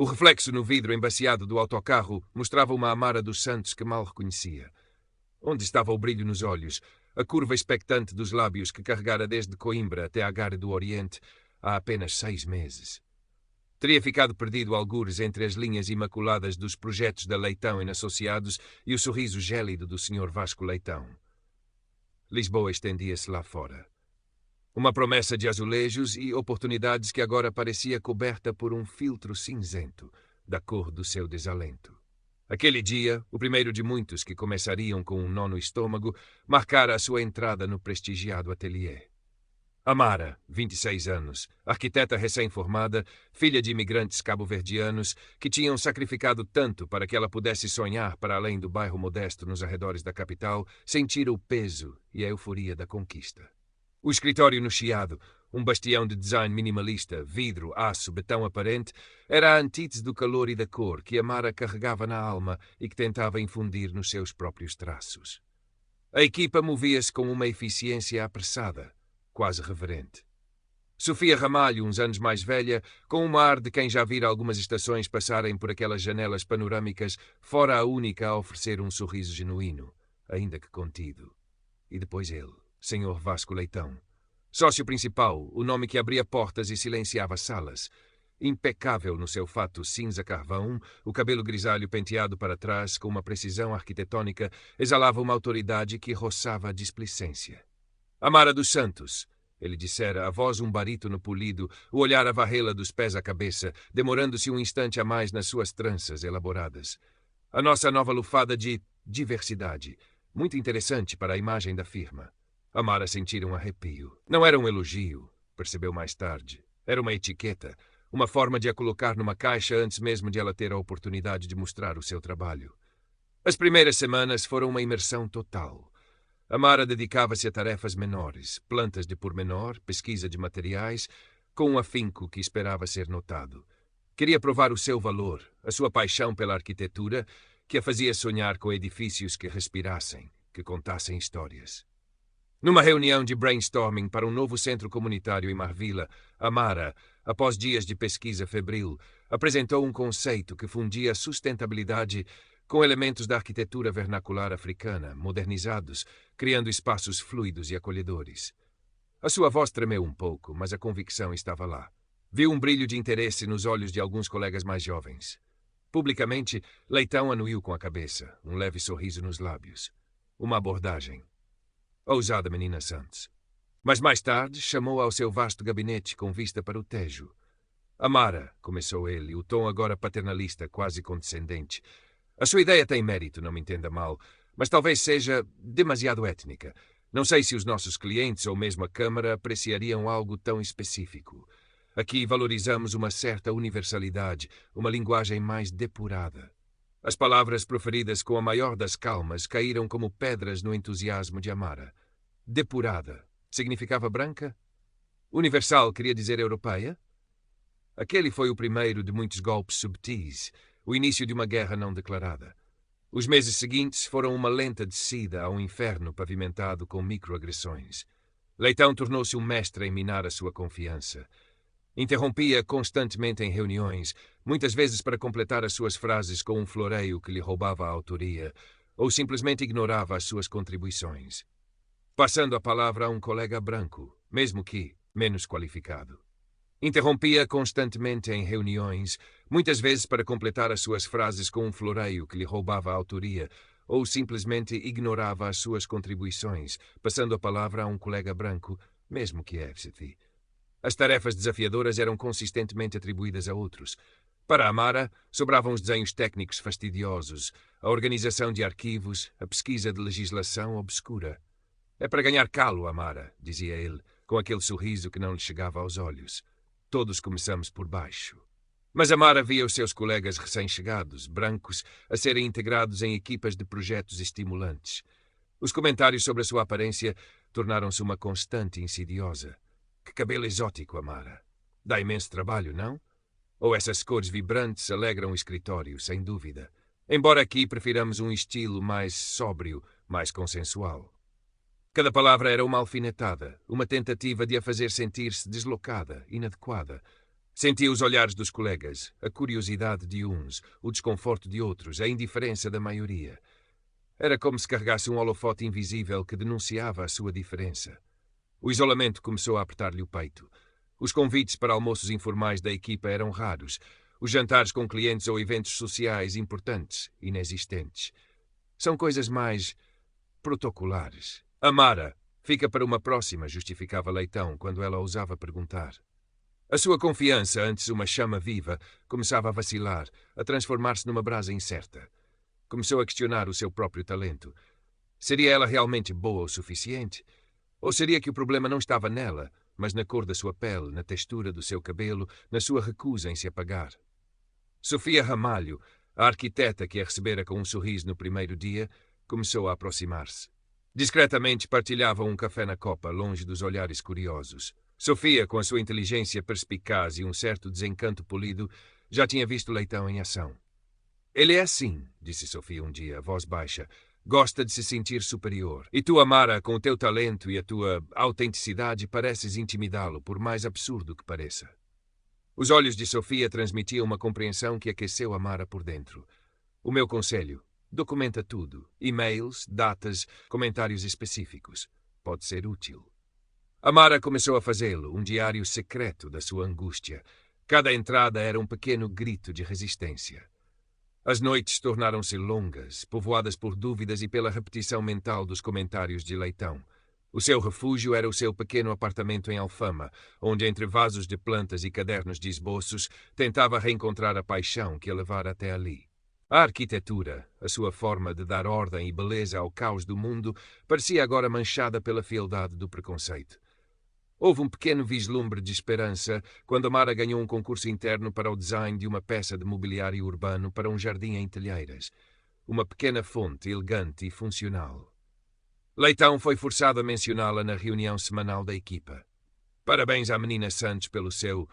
O reflexo no vidro embaciado do autocarro mostrava uma Amara dos Santos que mal reconhecia. Onde estava o brilho nos olhos, a curva expectante dos lábios que carregara desde Coimbra até a Gare do Oriente há apenas 6 meses? Teria ficado perdido algures entre as linhas imaculadas dos projetos da Leitão e Associados e o sorriso gélido do Sr. Vasco Leitão. Lisboa estendia-se lá fora. Uma promessa de azulejos e oportunidades que agora parecia coberta por um filtro cinzento, da cor do seu desalento. Aquele dia, o primeiro de muitos que começariam com um nó no estômago, marcara a sua entrada no prestigiado ateliê. Amara, 26 anos, arquiteta recém-formada, filha de imigrantes cabo-verdianos que tinham sacrificado tanto para que ela pudesse sonhar para além do bairro modesto nos arredores da capital, sentira o peso e a euforia da conquista. O escritório no Chiado, um bastião de design minimalista, vidro, aço, betão aparente, era a antítese do calor e da cor que Amara carregava na alma e que tentava infundir nos seus próprios traços. A equipa movia-se com uma eficiência apressada, quase reverente. Sofia Ramalho, uns anos mais velha, com um ar de quem já vira algumas estações passarem por aquelas janelas panorâmicas, fora a única a oferecer um sorriso genuíno, ainda que contido. E depois ele, Sr. Vasco Leitão. Sócio principal, o nome que abria portas e silenciava salas. Impecável no seu fato cinza-carvão, o cabelo grisalho penteado para trás com uma precisão arquitetônica exalava uma autoridade que roçava a displicência. Amara dos Santos, ele dissera, a voz um barítono polido, o olhar a varrê-la dos pés à cabeça, demorando-se um instante a mais nas suas tranças elaboradas. A nossa nova lufada de diversidade, muito interessante para a imagem da firma. Amara sentira um arrepio. Não era um elogio, percebeu mais tarde. Era uma etiqueta, uma forma de a colocar numa caixa antes mesmo de ela ter a oportunidade de mostrar o seu trabalho. As primeiras semanas foram uma imersão total. Amara dedicava-se a tarefas menores, plantas de pormenor, pesquisa de materiais, com um afinco que esperava ser notado. Queria provar o seu valor, a sua paixão pela arquitetura, que a fazia sonhar com edifícios que respirassem, que contassem histórias. Numa reunião de brainstorming para um novo centro comunitário em Marvila, Amara, após dias de pesquisa febril, apresentou um conceito que fundia sustentabilidade com elementos da arquitetura vernacular africana, modernizados, criando espaços fluidos e acolhedores. A sua voz tremeu um pouco, mas a convicção estava lá. Viu um brilho de interesse nos olhos de alguns colegas mais jovens. Publicamente, Leitão anuiu com a cabeça, um leve sorriso nos lábios. Uma abordagem. Ousada menina Santos. Mas mais tarde chamou-a ao seu vasto gabinete com vista para o Tejo. Amara, começou ele, o tom agora paternalista, quase condescendente. A sua ideia tem mérito, não me entenda mal, mas talvez seja demasiado étnica. Não sei se os nossos clientes ou mesmo a Câmara apreciariam algo tão específico. Aqui valorizamos uma certa universalidade, uma linguagem mais depurada. As palavras proferidas com a maior das calmas caíram como pedras no entusiasmo de Amara. Depurada. Significava branca? Universal queria dizer europeia? Aquele foi o primeiro de muitos golpes subtis, o início de uma guerra não declarada. Os meses seguintes foram uma lenta descida a um inferno pavimentado com microagressões. Leitão tornou-se um mestre em minar a sua confiança. Interrompia constantemente em reuniões, muitas vezes para completar as suas frases com um floreio que lhe roubava a autoria, ou simplesmente ignorava as suas contribuições, passando a palavra a um colega branco, mesmo que menos qualificado. Interrompia constantemente em reuniões, muitas vezes para completar as suas frases com um floreio que lhe roubava a autoria, ou simplesmente ignorava as suas contribuições, passando a palavra a um colega branco, mesmo que FCT. As tarefas desafiadoras eram consistentemente atribuídas a outros. Para Amara, sobravam os desenhos técnicos fastidiosos, a organização de arquivos, a pesquisa de legislação obscura. É para ganhar calo, Amara, dizia ele, com aquele sorriso que não lhe chegava aos olhos. Todos começamos por baixo. Mas Amara via os seus colegas recém-chegados, brancos, a serem integrados em equipas de projetos estimulantes. Os comentários sobre a sua aparência tornaram-se uma constante insidiosa. Que cabelo exótico, Amara. Dá imenso trabalho, não? Ou essas cores vibrantes alegram o escritório, sem dúvida. Embora aqui prefiramos um estilo mais sóbrio, mais consensual. Cada palavra era uma alfinetada, uma tentativa de a fazer sentir-se deslocada, inadequada. Sentia os olhares dos colegas, a curiosidade de uns, o desconforto de outros, a indiferença da maioria. Era como se carregasse um holofote invisível que denunciava a sua diferença. O isolamento começou a apertar-lhe o peito. Os convites para almoços informais da equipa eram raros. Os jantares com clientes ou eventos sociais importantes, inexistentes. São coisas mais protocolares. Amara, fica para uma próxima, justificava Leitão quando ela ousava perguntar. A sua confiança, antes uma chama viva, começava a vacilar, a transformar-se numa brasa incerta. Começou a questionar o seu próprio talento. Seria ela realmente boa o suficiente? Ou seria que o problema não estava nela, mas na cor da sua pele, na textura do seu cabelo, na sua recusa em se apagar? Sofia Ramalho, a arquiteta que a recebera com um sorriso no primeiro dia, começou a aproximar-se. Discretamente partilhavam um café na copa, longe dos olhares curiosos. Sofia, com a sua inteligência perspicaz e um certo desencanto polido, já tinha visto Leitão em ação. Ele é assim, disse Sofia um dia, a voz baixa. Gosta de se sentir superior. E tu, Amara, com o teu talento e a tua autenticidade, pareces intimidá-lo, por mais absurdo que pareça. Os olhos de Sofia transmitiam uma compreensão que aqueceu Amara por dentro. O meu conselho: documenta tudo. E-mails, datas, comentários específicos. Pode ser útil. Amara começou a fazê-lo, um diário secreto da sua angústia. Cada entrada era um pequeno grito de resistência. As noites tornaram-se longas, povoadas por dúvidas e pela repetição mental dos comentários de Leitão. O seu refúgio era o seu pequeno apartamento em Alfama, onde, entre vasos de plantas e cadernos de esboços, tentava reencontrar a paixão que a levara até ali. A arquitetura, a sua forma de dar ordem e beleza ao caos do mundo, parecia agora manchada pela fealdade do preconceito. Houve um pequeno vislumbre de esperança quando Amara ganhou um concurso interno para o design de uma peça de mobiliário urbano para um jardim em Telheiras. Uma pequena fonte elegante e funcional. Leitão foi forçado a mencioná-la na reunião semanal da equipa. Parabéns à menina Santos pelo seu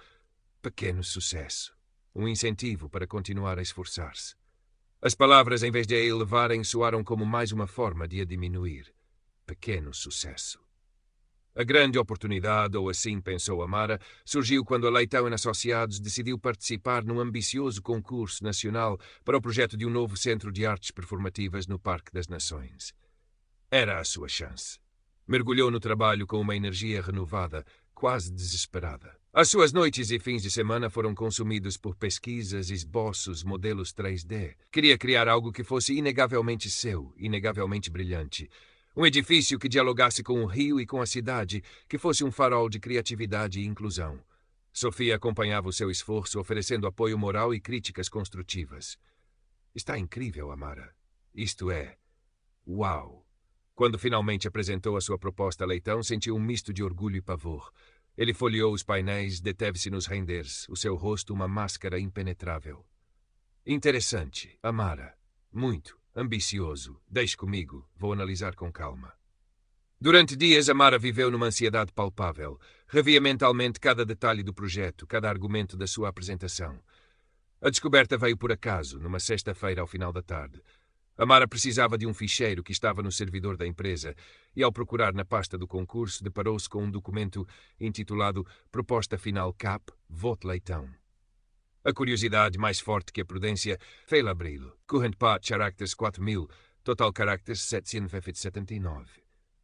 pequeno sucesso. Um incentivo para continuar a esforçar-se. As palavras, em vez de a elevarem, soaram como mais uma forma de a diminuir. Pequeno sucesso. A grande oportunidade, ou assim pensou Amara, surgiu quando a Leitão Associados decidiu participar num ambicioso concurso nacional para o projeto de um novo centro de artes performativas no Parque das Nações. Era a sua chance. Mergulhou no trabalho com uma energia renovada, quase desesperada. As suas noites e fins de semana foram consumidos por pesquisas, esboços, modelos 3D. Queria criar algo que fosse inegavelmente seu, inegavelmente brilhante. Um edifício que dialogasse com o rio e com a cidade, que fosse um farol de criatividade e inclusão. Sofia acompanhava o seu esforço, oferecendo apoio moral e críticas construtivas. Está incrível, Amara. Isto é... uau! Quando finalmente apresentou a sua proposta a Leitão, sentiu um misto de orgulho e pavor. Ele folheou os painéis, deteve-se nos renders, o seu rosto uma máscara impenetrável. Interessante, Amara. Muito. Ambicioso. Deixe comigo. Vou analisar com calma. Durante dias, Amara viveu numa ansiedade palpável. Revia mentalmente cada detalhe do projeto, cada argumento da sua apresentação. A descoberta veio por acaso, numa sexta-feira ao final da tarde. Amara precisava de um ficheiro que estava no servidor da empresa e, ao procurar na pasta do concurso, deparou-se com um documento intitulado Proposta Final CAP, Voto Leitão. A curiosidade, mais forte que a prudência, fez-la abri-lo. Current Path Characters 4000, Total Characters 779.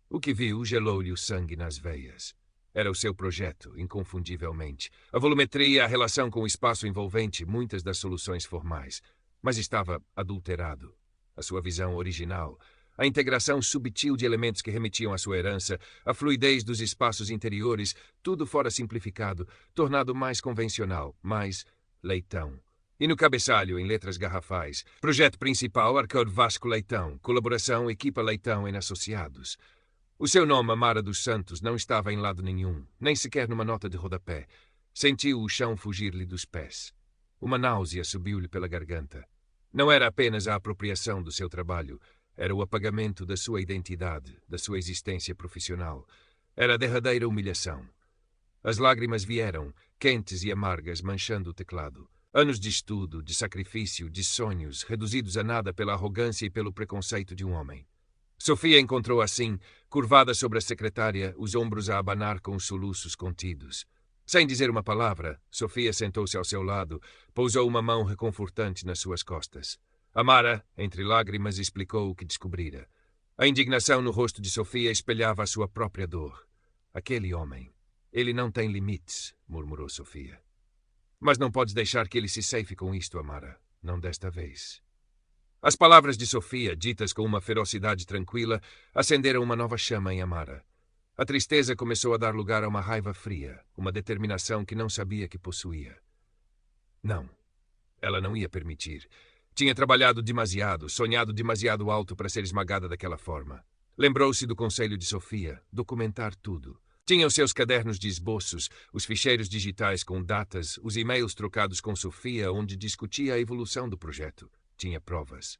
O que viu gelou-lhe o sangue nas veias. Era o seu projeto, inconfundivelmente. A volumetria, a relação com o espaço envolvente, muitas das soluções formais. Mas estava adulterado. A sua visão original, a integração subtil de elementos que remetiam à sua herança, a fluidez dos espaços interiores, tudo fora simplificado, tornado mais convencional, mais Leitão. E no cabeçalho, em letras garrafais, projeto principal, Arcade Vasco Leitão, colaboração, equipa Leitão em Associados. O seu nome, Amara dos Santos, não estava em lado nenhum, nem sequer numa nota de rodapé. Sentiu o chão fugir-lhe dos pés. Uma náusea subiu-lhe pela garganta. Não era apenas a apropriação do seu trabalho, era o apagamento da sua identidade, da sua existência profissional. Era a derradeira humilhação. As lágrimas vieram, quentes e amargas, manchando o teclado. Anos de estudo, de sacrifício, de sonhos, reduzidos a nada pela arrogância e pelo preconceito de um homem. Sofia encontrou assim, curvada sobre a secretária, os ombros a abanar com os soluços contidos. Sem dizer uma palavra, Sofia sentou-se ao seu lado, pousou uma mão reconfortante nas suas costas. Amara, entre lágrimas, explicou o que descobrira. A indignação no rosto de Sofia espelhava a sua própria dor. Aquele homem. Ele não tem limites, murmurou Sofia. Mas não podes deixar que ele se ceife com isto, Amara. Não desta vez. As palavras de Sofia, ditas com uma ferocidade tranquila, acenderam uma nova chama em Amara. A tristeza começou a dar lugar a uma raiva fria, uma determinação que não sabia que possuía. Não. Ela não ia permitir. Tinha trabalhado demasiado, sonhado demasiado alto para ser esmagada daquela forma. Lembrou-se do conselho de Sofia, documentar tudo. Tinha os seus cadernos de esboços, os ficheiros digitais com datas, os e-mails trocados com Sofia, onde discutia a evolução do projeto. Tinha provas.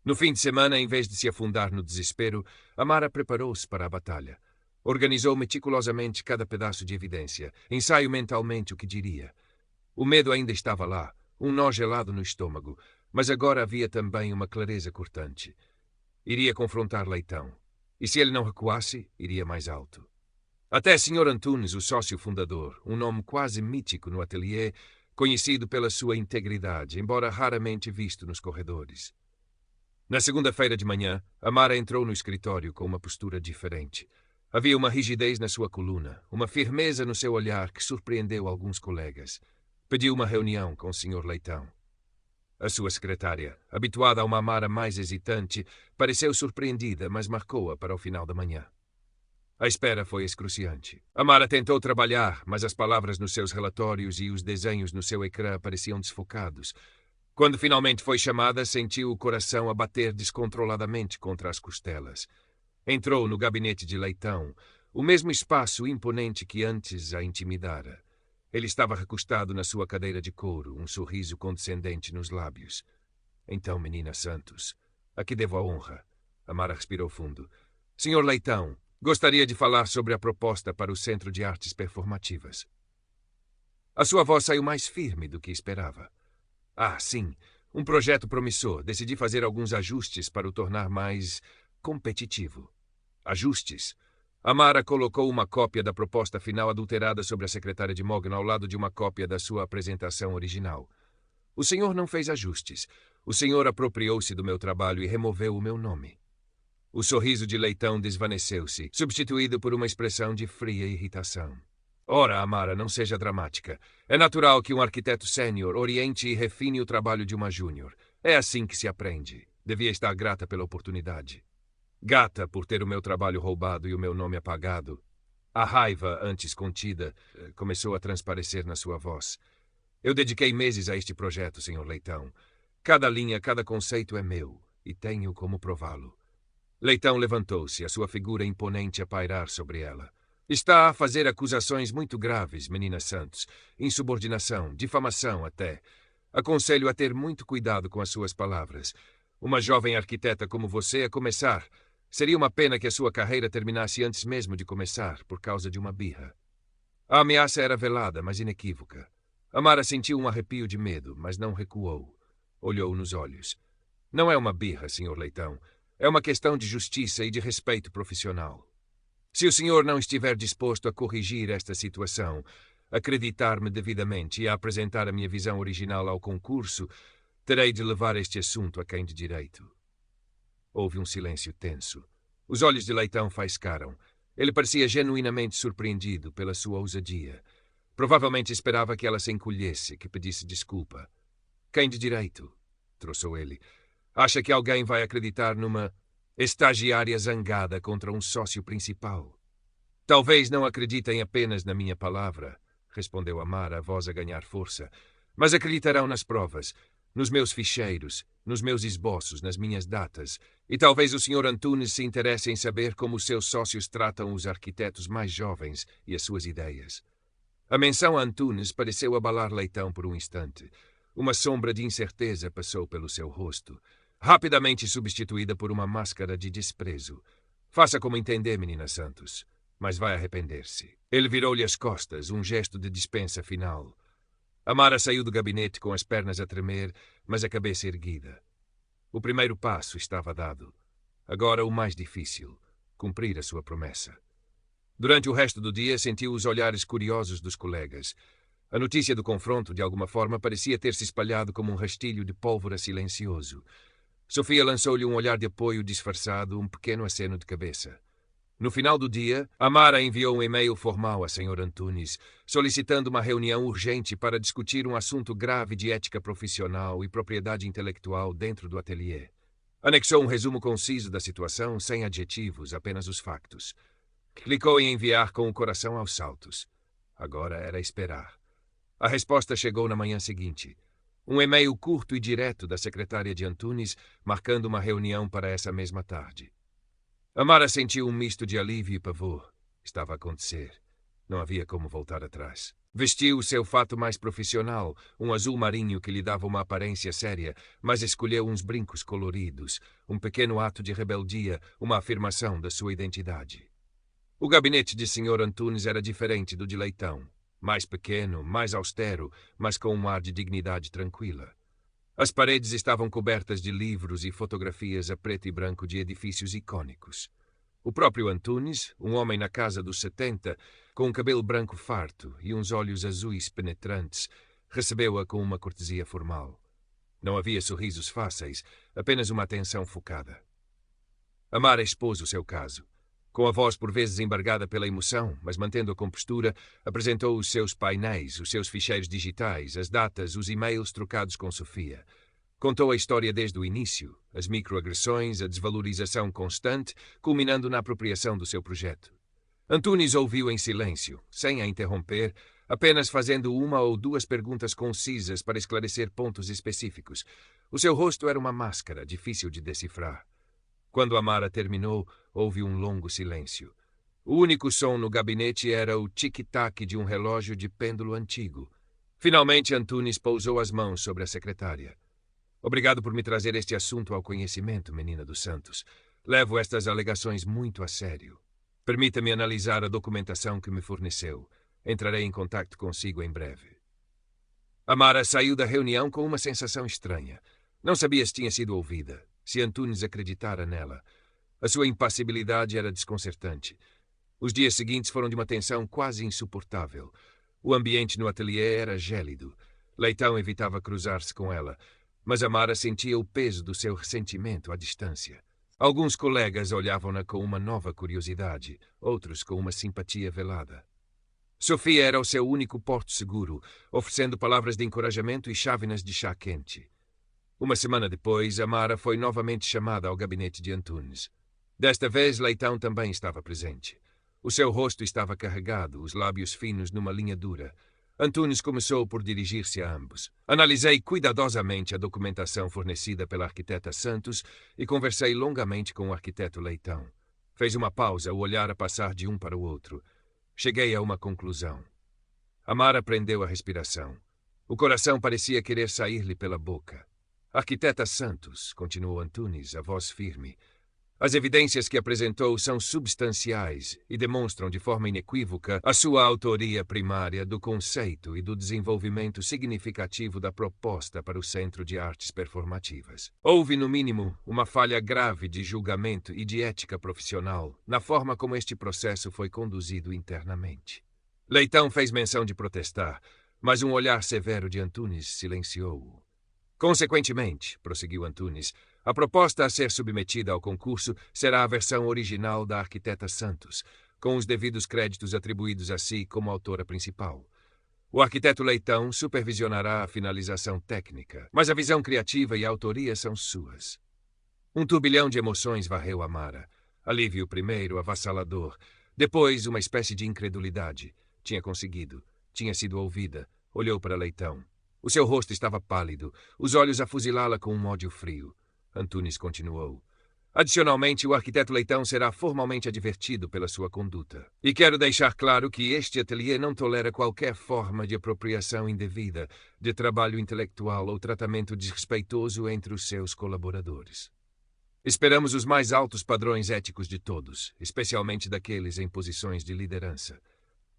No fim de semana, em vez de se afundar no desespero, Amara preparou-se para a batalha. Organizou meticulosamente cada pedaço de evidência, ensaio mentalmente o que diria. O medo ainda estava lá, um nó gelado no estômago, mas agora havia também uma clareza cortante. Iria confrontar Leitão. E se ele não recuasse, iria mais alto. Até Sr. Antunes, o sócio fundador, um nome quase mítico no ateliê, conhecido pela sua integridade, embora raramente visto nos corredores. Na segunda-feira de manhã, Amara entrou no escritório com uma postura diferente. Havia uma rigidez na sua coluna, uma firmeza no seu olhar que surpreendeu alguns colegas. Pediu uma reunião com o Sr. Leitão. A sua secretária, habituada a uma Amara mais hesitante, pareceu surpreendida, mas marcou-a para o final da manhã. A espera foi excruciante. Amara tentou trabalhar, mas as palavras nos seus relatórios e os desenhos no seu ecrã pareciam desfocados. Quando finalmente foi chamada, sentiu o coração a bater descontroladamente contra as costelas. Entrou no gabinete de Leitão, o mesmo espaço imponente que antes a intimidara. Ele estava recostado na sua cadeira de couro, um sorriso condescendente nos lábios. Então, menina Santos, a que devo a honra? Amara respirou fundo. Senhor Leitão, gostaria de falar sobre a proposta para o Centro de Artes Performativas. A sua voz saiu mais firme do que esperava. Ah, sim, um projeto promissor. Decidi fazer alguns ajustes para o tornar mais competitivo. Ajustes? Amara colocou uma cópia da proposta final adulterada sobre a secretária de Mogno ao lado de uma cópia da sua apresentação original. O senhor não fez ajustes. O senhor apropriou-se do meu trabalho e removeu o meu nome. O sorriso de Leitão desvaneceu-se, substituído por uma expressão de fria irritação. Ora, Amara, não seja dramática. É natural que um arquiteto sênior oriente e refine o trabalho de uma júnior. É assim que se aprende. Devia estar grata pela oportunidade. Gata por ter o meu trabalho roubado e o meu nome apagado. A raiva, antes contida, começou a transparecer na sua voz. Eu dediquei meses a este projeto, Sr. Leitão. Cada linha, cada conceito é meu, e tenho como prová-lo. Leitão levantou-se, a sua figura imponente a pairar sobre ela. Está a fazer acusações muito graves, menina Santos. Insubordinação, difamação até. Aconselho a ter muito cuidado com as suas palavras. Uma jovem arquiteta como você a começar. Seria uma pena que a sua carreira terminasse antes mesmo de começar, por causa de uma birra. A ameaça era velada, mas inequívoca. Amara sentiu um arrepio de medo, mas não recuou. Olhou nos olhos. Não é uma birra, Sr. Leitão. É uma questão de justiça e de respeito profissional. Se o senhor não estiver disposto a corrigir esta situação, acreditar-me devidamente e a apresentar a minha visão original ao concurso, terei de levar este assunto a quem de direito. Houve um silêncio tenso. Os olhos de Leitão faiscaram. Ele parecia genuinamente surpreendido pela sua ousadia. Provavelmente esperava que ela se encolhesse, que pedisse desculpa. Quem de direito? Troçou ele. Acha que alguém vai acreditar numa estagiária zangada contra um sócio principal? Talvez não acreditem apenas na minha palavra, respondeu Amara, a voz a ganhar força, mas acreditarão nas provas, nos meus ficheiros, nos meus esboços, nas minhas datas, e talvez o Sr. Antunes se interesse em saber como os seus sócios tratam os arquitetos mais jovens e as suas ideias. A menção a Antunes pareceu abalar Leitão por um instante. Uma sombra de incerteza passou pelo seu rosto, rapidamente substituída por uma máscara de desprezo. Faça como entender, menina Santos, mas vai arrepender-se. Ele virou-lhe as costas, um gesto de dispensa final. Amara saiu do gabinete com as pernas a tremer, mas a cabeça erguida. O primeiro passo estava dado. Agora o mais difícil, cumprir a sua promessa. Durante o resto do dia, sentiu os olhares curiosos dos colegas. A notícia do confronto, de alguma forma, parecia ter se espalhado como um rastilho de pólvora silencioso. Sofia lançou-lhe um olhar de apoio disfarçado, um pequeno aceno de cabeça. No final do dia, Amara enviou um e-mail formal a Sr. Antunes, solicitando uma reunião urgente para discutir um assunto grave de ética profissional e propriedade intelectual dentro do ateliê. Anexou um resumo conciso da situação, sem adjetivos, apenas os factos. Clicou em enviar com o coração aos saltos. Agora era esperar. A resposta chegou na manhã seguinte. Um e-mail curto e direto da secretária de Antunes, marcando uma reunião para essa mesma tarde. Amara sentiu um misto de alívio e pavor. Estava a acontecer. Não havia como voltar atrás. Vestiu o seu fato mais profissional, um azul marinho que lhe dava uma aparência séria, mas escolheu uns brincos coloridos, um pequeno ato de rebeldia, uma afirmação da sua identidade. O gabinete de Sr. Antunes era diferente do de Leitão. Mais pequeno, mais austero, mas com um ar de dignidade tranquila. As paredes estavam cobertas de livros e fotografias a preto e branco de edifícios icônicos. O próprio Antunes, um homem na casa dos 70, com um cabelo branco farto e uns olhos azuis penetrantes, recebeu-a com uma cortesia formal. Não havia sorrisos fáceis, apenas uma atenção focada. Amara expôs o seu caso. Com a voz por vezes embargada pela emoção, mas mantendo a compostura, apresentou os seus painéis, os seus ficheiros digitais, as datas, os e-mails trocados com Sofia. Contou a história desde o início, as microagressões, a desvalorização constante, culminando na apropriação do seu projeto. Antunes ouviu em silêncio, sem a interromper, apenas fazendo uma ou duas perguntas concisas para esclarecer pontos específicos. O seu rosto era uma máscara, difícil de decifrar. Quando Amara terminou, houve um longo silêncio. O único som no gabinete era o tic-tac de um relógio de pêndulo antigo. Finalmente, Antunes pousou as mãos sobre a secretária. Obrigado por me trazer este assunto ao conhecimento, menina dos Santos. Levo estas alegações muito a sério. Permita-me analisar a documentação que me forneceu. Entrarei em contato consigo em breve. Amara saiu da reunião com uma sensação estranha. Não sabia se tinha sido ouvida, se Antunes acreditara nela. A sua impassibilidade era desconcertante. Os dias seguintes foram de uma tensão quase insuportável. O ambiente no ateliê era gélido. Leitão evitava cruzar-se com ela, mas Amara sentia o peso do seu ressentimento à distância. Alguns colegas olhavam-na com uma nova curiosidade, outros com uma simpatia velada. Sofia era o seu único porto seguro, oferecendo palavras de encorajamento e chávenas de chá quente. Uma semana depois, Amara foi novamente chamada ao gabinete de Antunes. Desta vez, Leitão também estava presente. O seu rosto estava carregado, os lábios finos numa linha dura. Antunes começou por dirigir-se a ambos. Analisei cuidadosamente a documentação fornecida pela arquiteta Santos e conversei longamente com o arquiteto Leitão. Fez uma pausa, o olhar a passar de um para o outro. Cheguei a uma conclusão. Amara prendeu a respiração. O coração parecia querer sair-lhe pela boca. Arquiteta Santos, continuou Antunes, a voz firme. As evidências que apresentou são substanciais e demonstram de forma inequívoca a sua autoria primária do conceito e do desenvolvimento significativo da proposta para o Centro de Artes Performativas. Houve, no mínimo, uma falha grave de julgamento e de ética profissional na forma como este processo foi conduzido internamente. Leitão fez menção de protestar, mas um olhar severo de Antunes silenciou-o. Consequentemente, prosseguiu Antunes, a proposta a ser submetida ao concurso será a versão original da arquiteta Santos, com os devidos créditos atribuídos a si como autora principal. O arquiteto Leitão supervisionará a finalização técnica, mas a visão criativa e a autoria são suas. Um turbilhão de emoções varreu Amara. Alívio primeiro, avassalador. Depois, uma espécie de incredulidade. Tinha conseguido. Tinha sido ouvida. Olhou para Leitão. O seu rosto estava pálido, os olhos a fuzilá-la com um ódio frio. Antunes continuou. Adicionalmente, o arquiteto Leitão será formalmente advertido pela sua conduta. E quero deixar claro que este ateliê não tolera qualquer forma de apropriação indevida, de trabalho intelectual ou tratamento desrespeitoso entre os seus colaboradores. Esperamos os mais altos padrões éticos de todos, especialmente daqueles em posições de liderança.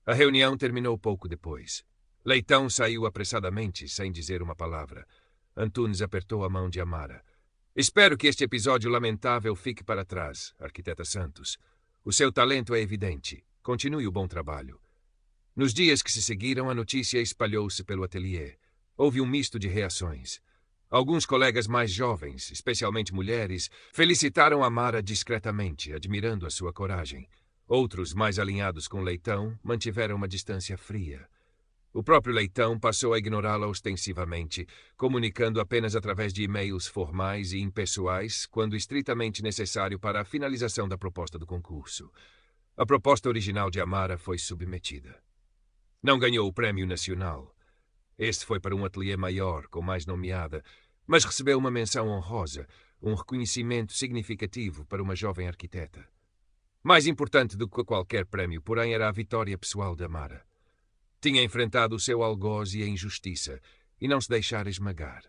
A reunião terminou pouco depois. Leitão saiu apressadamente, sem dizer uma palavra. Antunes apertou a mão de Amara. Espero que este episódio lamentável fique para trás, arquiteta Santos. O seu talento é evidente. Continue o bom trabalho. Nos dias que se seguiram, a notícia espalhou-se pelo ateliê. Houve um misto de reações. Alguns colegas mais jovens, especialmente mulheres, felicitaram Amara discretamente, admirando a sua coragem. Outros, mais alinhados com Leitão, mantiveram uma distância fria. O próprio Leitão passou a ignorá-la ostensivamente, comunicando apenas através de e-mails formais e impessoais, quando estritamente necessário para a finalização da proposta do concurso. A proposta original de Amara foi submetida. Não ganhou o Prémio Nacional. Este foi para um ateliê maior, com mais nomeada, mas recebeu uma menção honrosa, um reconhecimento significativo para uma jovem arquiteta. Mais importante do que qualquer prémio, porém, era a vitória pessoal de Amara. Tinha enfrentado o seu algoz e a injustiça, e não se deixara esmagar.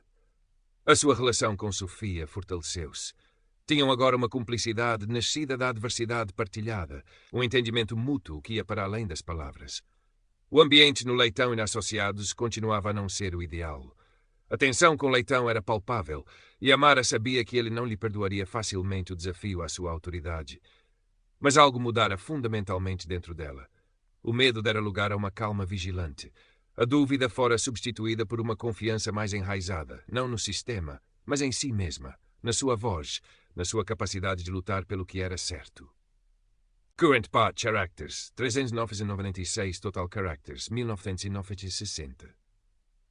A sua relação com Sofia fortaleceu-se. Tinham agora uma cumplicidade nascida da adversidade partilhada, um entendimento mútuo que ia para além das palavras. O ambiente no Leitão e na Associados continuava a não ser o ideal. A tensão com Leitão era palpável, e Amara sabia que ele não lhe perdoaria facilmente o desafio à sua autoridade. Mas algo mudara fundamentalmente dentro dela. O medo dera lugar a uma calma vigilante. A dúvida fora substituída por uma confiança mais enraizada, não no sistema, mas em si mesma, na sua voz, na sua capacidade de lutar pelo que era certo. Current Part Characters, 396 Total Characters, 1960.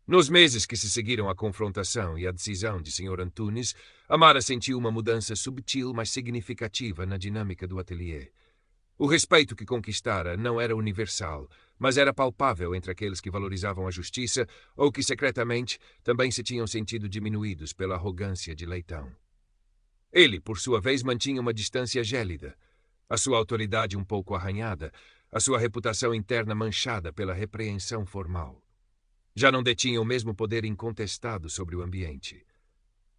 Nos meses que se seguiram à confrontação e à decisão de Sr. Antunes, Amara sentiu uma mudança subtil, mas significativa na dinâmica do ateliê. O respeito que conquistara não era universal, mas era palpável entre aqueles que valorizavam a justiça ou que, secretamente, também se tinham sentido diminuídos pela arrogância de Leitão. Ele, por sua vez, mantinha uma distância gélida, a sua autoridade um pouco arranhada, a sua reputação interna manchada pela repreensão formal. Já não detinha o mesmo poder incontestado sobre o ambiente.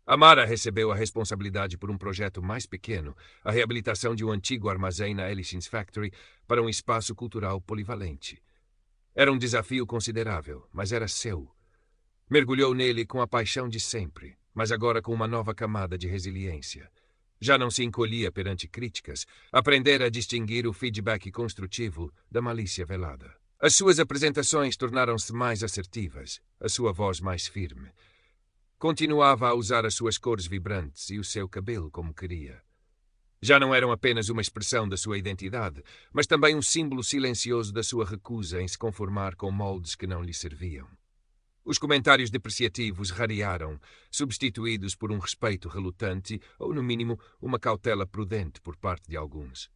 Amara recebeu a responsabilidade por um projeto mais pequeno, a reabilitação de um antigo armazém na Ellison's Factory para um espaço cultural polivalente. Era um desafio considerável, mas era seu. Mergulhou nele com a paixão de sempre, mas agora com uma nova camada de resiliência. Já não se encolhia perante críticas, aprendera a distinguir o feedback construtivo da malícia velada. As suas apresentações tornaram-se mais assertivas, a sua voz mais firme. Continuava a usar as suas cores vibrantes e o seu cabelo como queria. Já não eram apenas uma expressão da sua identidade, mas também um símbolo silencioso da sua recusa em se conformar com moldes que não lhe serviam. Os comentários depreciativos rarearam, substituídos por um respeito relutante ou, no mínimo, uma cautela prudente por parte de alguns.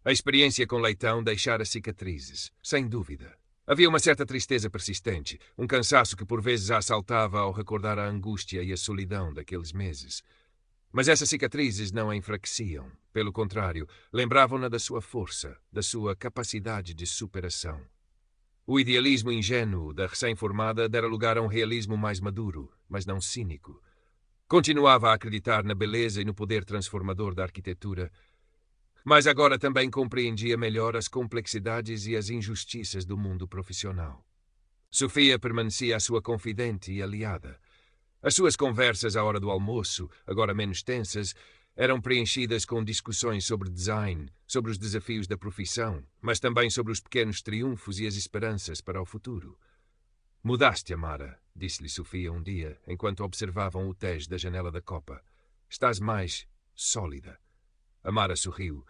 A experiência com Leitão deixara cicatrizes, sem dúvida. Havia uma certa tristeza persistente, um cansaço que por vezes a assaltava ao recordar a angústia e a solidão daqueles meses. Mas essas cicatrizes não a enfraqueciam. Pelo contrário, lembravam-na da sua força, da sua capacidade de superação. O idealismo ingênuo da recém-formada dera lugar a um realismo mais maduro, mas não cínico. Continuava a acreditar na beleza e no poder transformador da arquitetura, mas agora também compreendia melhor as complexidades e as injustiças do mundo profissional. Sofia permanecia a sua confidente e aliada. As suas conversas à hora do almoço, agora menos tensas, eram preenchidas com discussões sobre design, sobre os desafios da profissão, mas também sobre os pequenos triunfos e as esperanças para o futuro. Mudaste, Amara, disse-lhe Sofia um dia, enquanto observavam o Tejo da janela da copa. Estás mais sólida. Amara sorriu.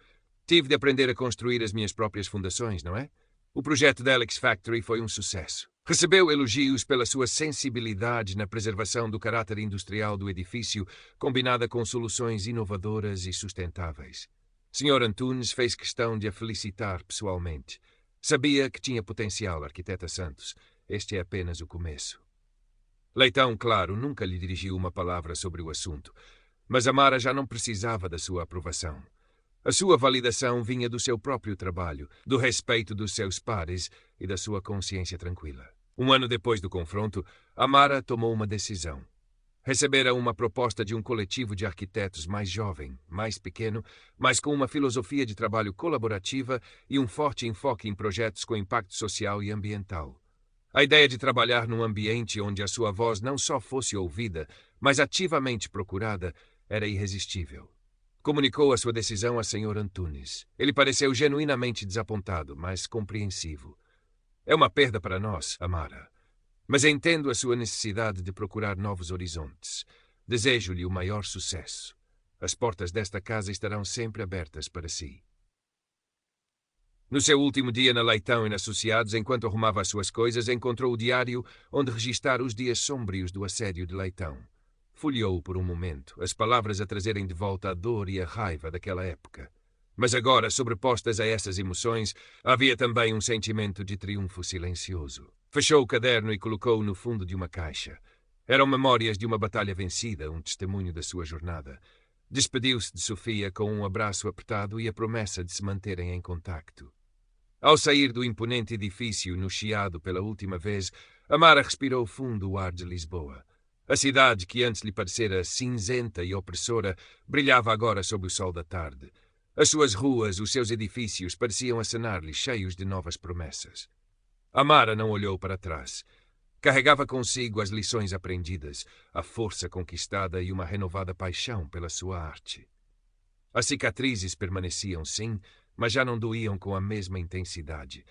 Tive de aprender a construir as minhas próprias fundações, não é? O projeto da Alex Factory foi um sucesso. Recebeu elogios pela sua sensibilidade na preservação do caráter industrial do edifício, combinada com soluções inovadoras e sustentáveis. Sr. Antunes fez questão de a felicitar pessoalmente. Sabia que tinha potencial, arquiteta Santos. Este é apenas o começo. Leitão, claro, nunca lhe dirigiu uma palavra sobre o assunto, mas Amara já não precisava da sua aprovação. A sua validação vinha do seu próprio trabalho, do respeito dos seus pares e da sua consciência tranquila. Um ano depois do confronto, Amara tomou uma decisão. Recebera uma proposta de um coletivo de arquitetos mais jovem, mais pequeno, mas com uma filosofia de trabalho colaborativa e um forte enfoque em projetos com impacto social e ambiental. A ideia de trabalhar num ambiente onde a sua voz não só fosse ouvida, mas ativamente procurada, era irresistível. Comunicou a sua decisão a Sr. Antunes. Ele pareceu genuinamente desapontado, mas compreensivo. É uma perda para nós, Amara. Mas entendo a sua necessidade de procurar novos horizontes. Desejo-lhe o maior sucesso. As portas desta casa estarão sempre abertas para si. No seu último dia na Leitão e Associados, enquanto arrumava as suas coisas, encontrou o diário onde registara os dias sombrios do assédio de Leitão. Folheou por um momento, as palavras a trazerem de volta a dor e a raiva daquela época. Mas agora, sobrepostas a essas emoções, havia também um sentimento de triunfo silencioso. Fechou o caderno e colocou-o no fundo de uma caixa. Eram memórias de uma batalha vencida, um testemunho da sua jornada. Despediu-se de Sofia com um abraço apertado e a promessa de se manterem em contacto. Ao sair do imponente edifício no Chiado pela última vez, Amara respirou fundo o ar de Lisboa. A cidade, que antes lhe parecera cinzenta e opressora, brilhava agora sob o sol da tarde. As suas ruas, os seus edifícios, pareciam acenar-lhe cheios de novas promessas. Amara não olhou para trás. Carregava consigo as lições aprendidas, a força conquistada e uma renovada paixão pela sua arte. As cicatrizes permaneciam, sim, mas já não doíam com a mesma intensidade.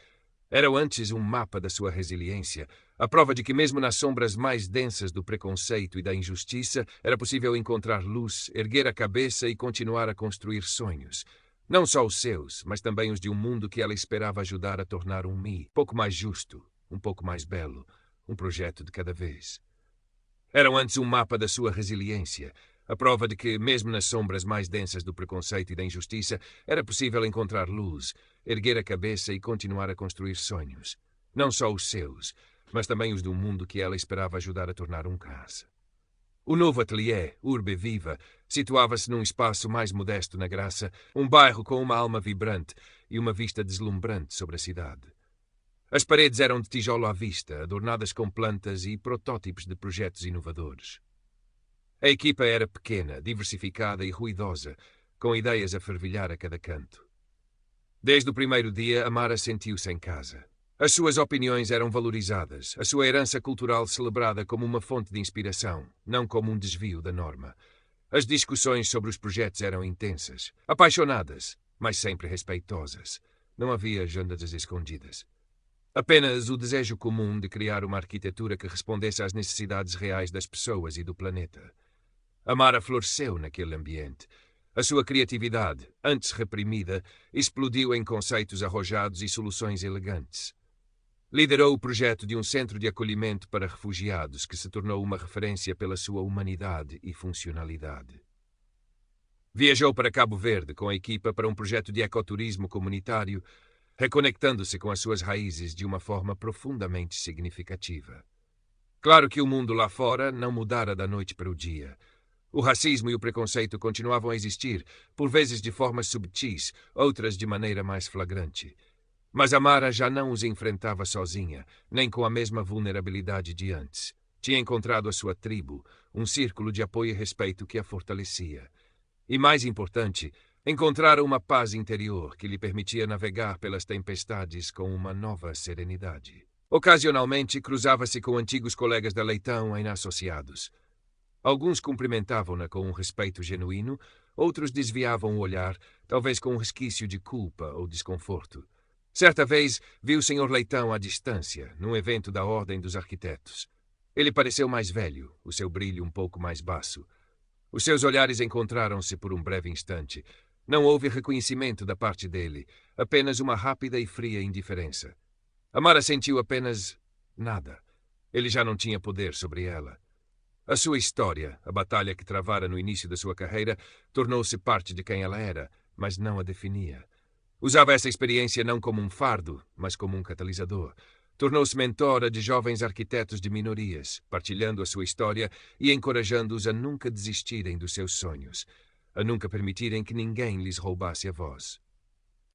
Eram antes um mapa da sua resiliência, a prova de que mesmo nas sombras mais densas do preconceito e da injustiça era possível encontrar luz, erguer a cabeça e continuar a construir sonhos. Não só os seus, mas também os de um mundo que ela esperava ajudar a tornar um pouco mais justo, um pouco mais belo, um projeto de cada vez. Eram antes um mapa da sua resiliência, a prova de que, mesmo nas sombras mais densas do preconceito e da injustiça, era possível encontrar luz, erguer a cabeça e continuar a construir sonhos. Não só os seus, mas também os do mundo que ela esperava ajudar a tornar um casa. O novo ateliê, Urbe Viva, situava-se num espaço mais modesto na Graça, um bairro com uma alma vibrante e uma vista deslumbrante sobre a cidade. As paredes eram de tijolo à vista, adornadas com plantas e protótipos de projetos inovadores. A equipa era pequena, diversificada e ruidosa, com ideias a fervilhar a cada canto. Desde o primeiro dia, Amara sentiu-se em casa. As suas opiniões eram valorizadas, a sua herança cultural celebrada como uma fonte de inspiração, não como um desvio da norma. As discussões sobre os projetos eram intensas, apaixonadas, mas sempre respeitosas. Não havia agendas escondidas. Apenas o desejo comum de criar uma arquitetura que respondesse às necessidades reais das pessoas e do planeta. Amara floresceu naquele ambiente. A sua criatividade, antes reprimida, explodiu em conceitos arrojados e soluções elegantes. Liderou o projeto de um centro de acolhimento para refugiados que se tornou uma referência pela sua humanidade e funcionalidade. Viajou para Cabo Verde com a equipa para um projeto de ecoturismo comunitário, reconectando-se com as suas raízes de uma forma profundamente significativa. Claro que o mundo lá fora não mudara da noite para o dia. O racismo e o preconceito continuavam a existir, por vezes de formas subtis, outras de maneira mais flagrante. Mas Amara já não os enfrentava sozinha, nem com a mesma vulnerabilidade de antes. Tinha encontrado a sua tribo, um círculo de apoio e respeito que a fortalecia. E, mais importante, encontrara uma paz interior que lhe permitia navegar pelas tempestades com uma nova serenidade. Ocasionalmente, cruzava-se com antigos colegas da Leitão em Associados. Alguns cumprimentavam-na com um respeito genuíno, outros desviavam o olhar, talvez com um resquício de culpa ou desconforto. Certa vez, viu o Sr. Leitão à distância, num evento da Ordem dos Arquitetos. Ele pareceu mais velho, o seu brilho um pouco mais baço. Os seus olhares encontraram-se por um breve instante. Não houve reconhecimento da parte dele, apenas uma rápida e fria indiferença. Amara sentiu apenas nada. Ele já não tinha poder sobre ela. A sua história, a batalha que travara no início da sua carreira, tornou-se parte de quem ela era, mas não a definia. Usava essa experiência não como um fardo, mas como um catalisador. Tornou-se mentora de jovens arquitetos de minorias, partilhando a sua história e encorajando-os a nunca desistirem dos seus sonhos, a nunca permitirem que ninguém lhes roubasse a voz.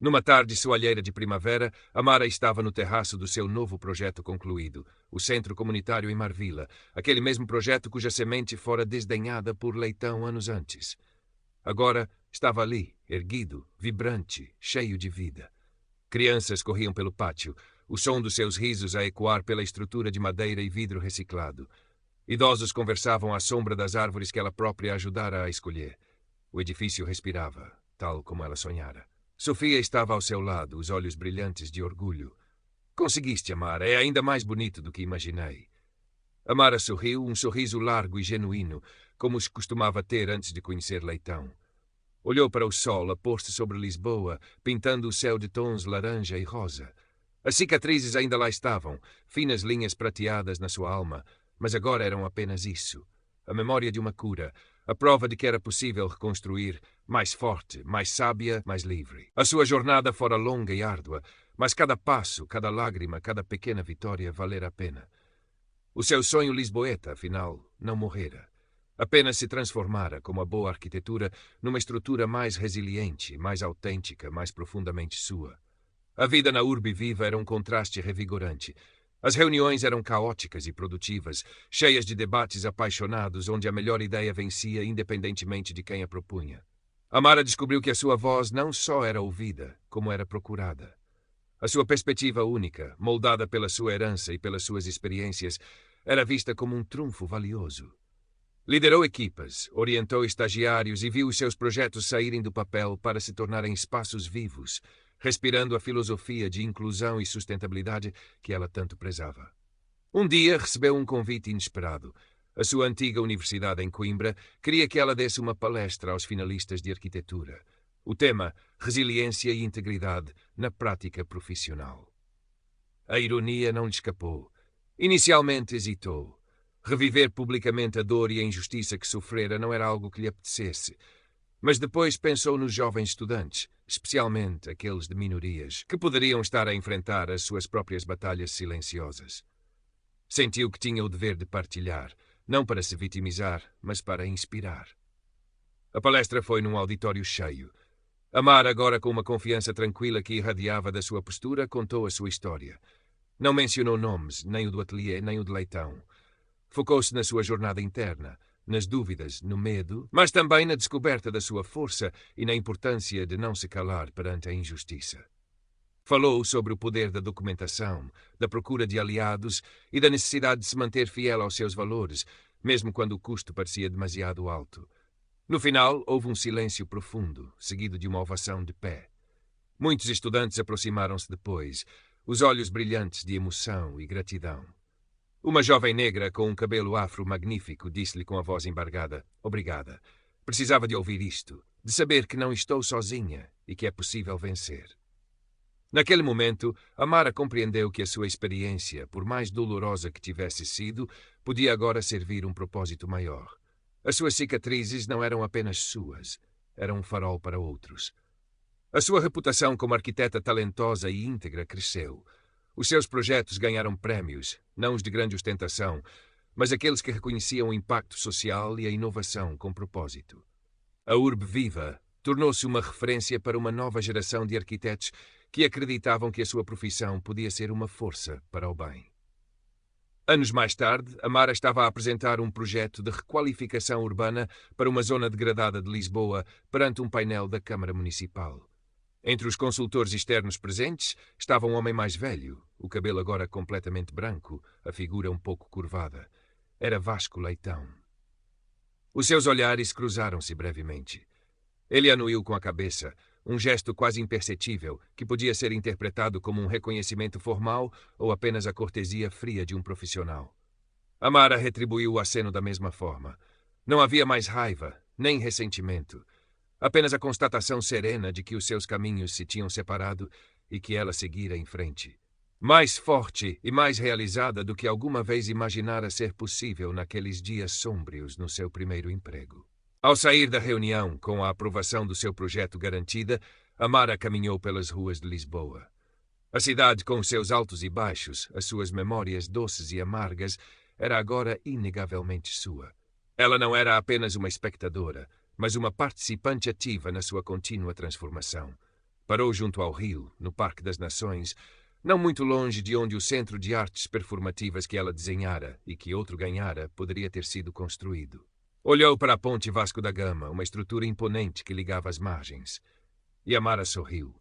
Numa tarde soalheira de primavera, Amara estava no terraço do seu novo projeto concluído, o Centro Comunitário em Marvila, aquele mesmo projeto cuja semente fora desdenhada por Leitão anos antes. Agora estava ali, erguido, vibrante, cheio de vida. Crianças corriam pelo pátio, o som dos seus risos a ecoar pela estrutura de madeira e vidro reciclado. Idosos conversavam à sombra das árvores que ela própria ajudara a escolher. O edifício respirava, tal como ela sonhara. Sofia estava ao seu lado, os olhos brilhantes de orgulho. Conseguiste, Amara. É ainda mais bonito do que imaginei. Amara sorriu, um sorriso largo e genuíno, como se costumava ter antes de conhecer Leitão. Olhou para o sol a pôr-se sobre Lisboa, pintando o céu de tons laranja e rosa. As cicatrizes ainda lá estavam, finas linhas prateadas na sua alma, mas agora eram apenas isso. A memória de uma cura, a prova de que era possível reconstruir, mais forte, mais sábia, mais livre. A sua jornada fora longa e árdua, mas cada passo, cada lágrima, cada pequena vitória valera a pena. O seu sonho lisboeta, afinal, não morrera. Apenas se transformara, como a boa arquitetura, numa estrutura mais resiliente, mais autêntica, mais profundamente sua. A vida na urbe viva era um contraste revigorante. As reuniões eram caóticas e produtivas, cheias de debates apaixonados, onde a melhor ideia vencia independentemente de quem a propunha. Amara descobriu que a sua voz não só era ouvida, como era procurada. A sua perspectiva única, moldada pela sua herança e pelas suas experiências, era vista como um trunfo valioso. Liderou equipas, orientou estagiários e viu os seus projetos saírem do papel para se tornarem espaços vivos, respirando a filosofia de inclusão e sustentabilidade que ela tanto prezava. Um dia recebeu um convite inesperado. A sua antiga universidade em Coimbra queria que ela desse uma palestra aos finalistas de arquitetura. O tema, resiliência e integridade na prática profissional. A ironia não lhe escapou. Inicialmente hesitou. Reviver publicamente a dor e a injustiça que sofrera não era algo que lhe apetecesse. Mas depois pensou nos jovens estudantes, especialmente aqueles de minorias, que poderiam estar a enfrentar as suas próprias batalhas silenciosas. Sentiu que tinha o dever de partilhar, não para se vitimizar, mas para inspirar. A palestra foi num auditório cheio. Amara, agora com uma confiança tranquila que irradiava da sua postura, contou a sua história. Não mencionou nomes, nem o do ateliê, nem o de Leitão. Focou-se na sua jornada interna, nas dúvidas, no medo, mas também na descoberta da sua força e na importância de não se calar perante a injustiça. Falou sobre o poder da documentação, da procura de aliados e da necessidade de se manter fiel aos seus valores, mesmo quando o custo parecia demasiado alto. No final, houve um silêncio profundo, seguido de uma ovação de pé. Muitos estudantes aproximaram-se depois, os olhos brilhantes de emoção e gratidão. Uma jovem negra com um cabelo afro magnífico disse-lhe com a voz embargada: "Obrigada. Precisava de ouvir isto, de saber que não estou sozinha e que é possível vencer." Naquele momento, Amara compreendeu que a sua experiência, por mais dolorosa que tivesse sido, podia agora servir um propósito maior. As suas cicatrizes não eram apenas suas, eram um farol para outros. A sua reputação como arquiteta talentosa e íntegra cresceu. Os seus projetos ganharam prémios, não os de grande ostentação, mas aqueles que reconheciam o impacto social e a inovação com propósito. A Urbe Viva tornou-se uma referência para uma nova geração de arquitetos que acreditavam que a sua profissão podia ser uma força para o bem. Anos mais tarde, Amara estava a apresentar um projeto de requalificação urbana para uma zona degradada de Lisboa perante um painel da Câmara Municipal. Entre os consultores externos presentes estava um homem mais velho, o cabelo agora completamente branco, a figura um pouco curvada. Era Vasco Leitão. Os seus olhares cruzaram-se brevemente. Ele anuiu com a cabeça, um gesto quase imperceptível que podia ser interpretado como um reconhecimento formal ou apenas a cortesia fria de um profissional. Amara retribuiu o aceno da mesma forma. Não havia mais raiva, nem ressentimento. Apenas a constatação serena de que os seus caminhos se tinham separado e que ela seguira em frente. Mais forte e mais realizada do que alguma vez imaginara ser possível naqueles dias sômbrios no seu primeiro emprego. Ao sair da reunião, com a aprovação do seu projeto garantida, Amara caminhou pelas ruas de Lisboa. A cidade, com os seus altos e baixos, as suas memórias doces e amargas, era agora inegavelmente sua. Ela não era apenas uma espectadora, mas uma participante ativa na sua contínua transformação. Parou junto ao rio, no Parque das Nações, não muito longe de onde o centro de artes performativas que ela desenhara e que outro ganhara poderia ter sido construído. Olhou para a Ponte Vasco da Gama, uma estrutura imponente que ligava as margens. E Amara sorriu.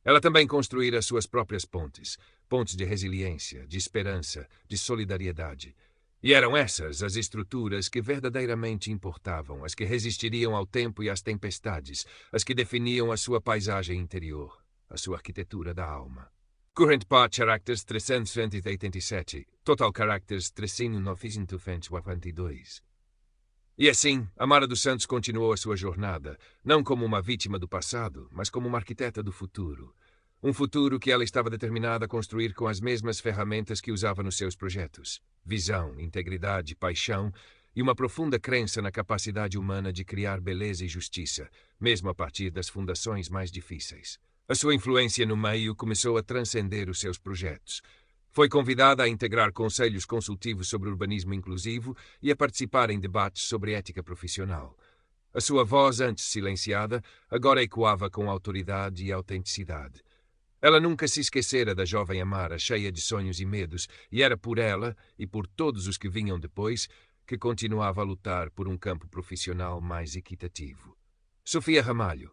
Ela também construíra as suas próprias pontes, pontes de resiliência, de esperança, de solidariedade. E eram essas as estruturas que verdadeiramente importavam, as que resistiriam ao tempo e às tempestades, as que definiam a sua paisagem interior, a sua arquitetura da alma. Current Part Characters 387, Total Characters 3.942. E assim, Amara dos Santos continuou a sua jornada, não como uma vítima do passado, mas como uma arquiteta do futuro. Um futuro que ela estava determinada a construir com as mesmas ferramentas que usava nos seus projetos. Visão, integridade, paixão e uma profunda crença na capacidade humana de criar beleza e justiça, mesmo a partir das fundações mais difíceis. A sua influência no meio começou a transcender os seus projetos. Foi convidada a integrar conselhos consultivos sobre urbanismo inclusivo e a participar em debates sobre ética profissional. A sua voz, antes silenciada, agora ecoava com autoridade e autenticidade. Ela nunca se esquecera da jovem Amara, cheia de sonhos e medos, e era por ela, e por todos os que vinham depois, que continuava a lutar por um campo profissional mais equitativo. Sofia Ramalho,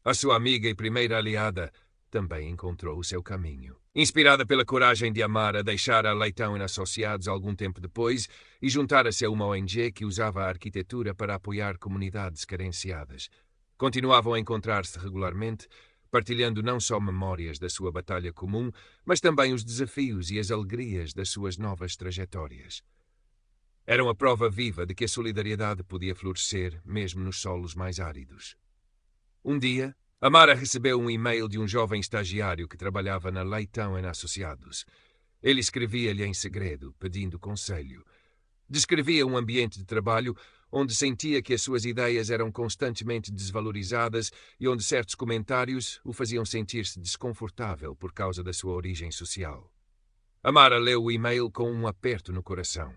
a sua amiga e primeira aliada, também encontrou o seu caminho. Inspirada pela coragem de Amara, deixara a Leitão e Associados algum tempo depois e juntara-se a uma ONG que usava a arquitetura para apoiar comunidades carenciadas. Continuavam a encontrar-se regularmente, partilhando não só memórias da sua batalha comum, mas também os desafios e as alegrias das suas novas trajetórias. Eram a prova viva de que a solidariedade podia florescer mesmo nos solos mais áridos. Um dia, Amara recebeu um e-mail de um jovem estagiário que trabalhava na Leitão & Associados. Ele escrevia-lhe em segredo, pedindo conselho. Descrevia um ambiente de trabalho onde sentia que as suas ideias eram constantemente desvalorizadas e onde certos comentários o faziam sentir-se desconfortável por causa da sua origem social. Amara leu o e-mail com um aperto no coração.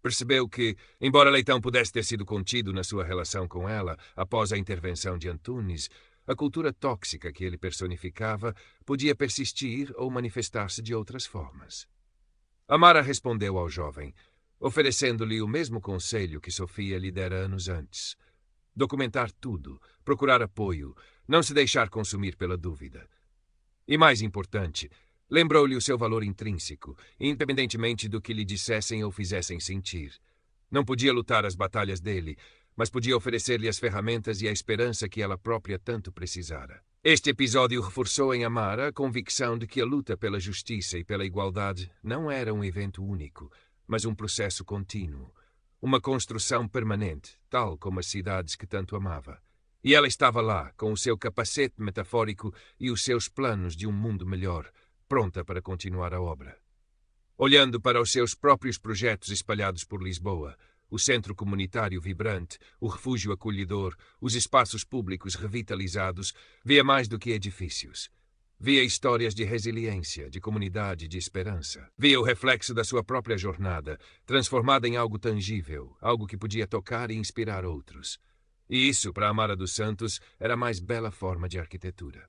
Percebeu que, embora Leitão pudesse ter sido contido na sua relação com ela após a intervenção de Antunes, a cultura tóxica que ele personificava podia persistir ou manifestar-se de outras formas. Amara respondeu ao jovem, oferecendo-lhe o mesmo conselho que Sofia lhe dera anos antes. Documentar tudo, procurar apoio, não se deixar consumir pela dúvida. E mais importante, lembrou-lhe o seu valor intrínseco, independentemente do que lhe dissessem ou fizessem sentir. Não podia lutar as batalhas dele, mas podia oferecer-lhe as ferramentas e a esperança que ela própria tanto precisara. Este episódio reforçou em Amara a convicção de que a luta pela justiça e pela igualdade não era um evento único, mas um processo contínuo, uma construção permanente, tal como as cidades que tanto amava. E ela estava lá, com o seu capacete metafórico e os seus planos de um mundo melhor, pronta para continuar a obra. Olhando para os seus próprios projetos espalhados por Lisboa, o centro comunitário vibrante, o refúgio acolhedor, os espaços públicos revitalizados, via mais do que edifícios. Via histórias de resiliência, de comunidade e de esperança. Via o reflexo da sua própria jornada, transformada em algo tangível, algo que podia tocar e inspirar outros. E isso, para Amara dos Santos, era a mais bela forma de arquitetura.